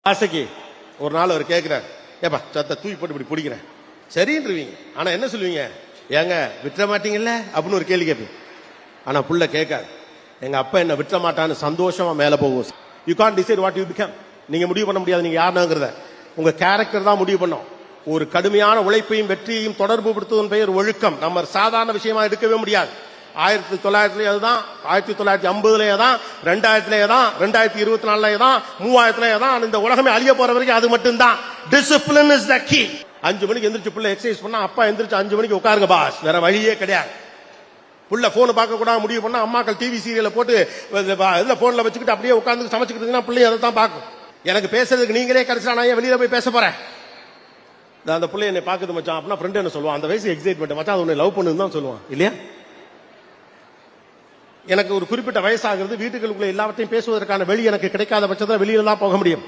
ஆசைக்கு ஒரு நாள் அவர் கேட்கிறார், ஏப்பா சத்த தூக்கி போட்டு இப்படி பிடிக்கிறேன் சரின்றீங்க. ஆனா என்ன சொல்லுவீங்க, ஏங்க விட்டுற மாட்டீங்கல்ல அப்படின்னு ஒரு கேள்வி கேட்பீங்க. ஆனா புள்ள கேட்காது, எங்க அப்பா என்ன விட்டுற மாட்டான்னு சந்தோஷமா மேல போகும். You can't decide what you become. நீங்க முடிவு பண்ண முடியாது நீங்க யாருங்கிறத. உங்க கேரக்டர் தான் முடிவு பண்ணும். ஒரு கடுமையான உழைப்பையும் வெற்றியையும் தொடர்பு படுத்துவதன் பெயர் ஒழுக்கம். நம்ம சாதாரண விஷயமா எடுக்கவே முடியாது. 1900 தான், 1950 தான், 2000 தான், 2024 தான், 3000 தான். இந்த உலகமே அழிய போற வரைக்கும் அது மட்டும் தான். Discipline is the key. 5 மணிக்கு எந்திரிச்சு புள்ள எக்ஸசைஸ் பண்ணா அப்பா எந்திரிச்சு 5 மணிக்கு உட்காருங்க பாஸ், வேற வழியே கிடையாது. புள்ள போன் பார்க்க கூட முடிவு பண்ணா அம்மாக்கள் டிவி சீரியலை போட்டு போன்ல வச்சுக்கிட்டு அப்படியே உட்கார்ந்து சமைச்சுக்கிட்டு பிள்ளைங்க அதை தான் பார்க்கும். எனக்கு பேசுறதுக்கு நீங்களே கிடைச்சா நான் வெளியில போய் பேச போறேன். அந்த பிள்ளை என்னை பாக்குது மச்சான் அப்படின்னா ஃப்ரெண்ட் என்ன சொல்லுவான், அந்த வயசு எக்ஸைட்மெண்ட் மச்சான் அது உன்னை லவ் பண்ணுன்னு தான் சொல்லுவான் இல்லையா. எனக்கு ஒரு குறிப்பிட்ட வயசாகிறது, வீட்டுகளுக்குள்ள எல்லாவற்றையும் பேசுவதற்கான வெளி எனக்கு கிடைக்காத பட்சத்தில் வெளியில தான் போக முடியும்.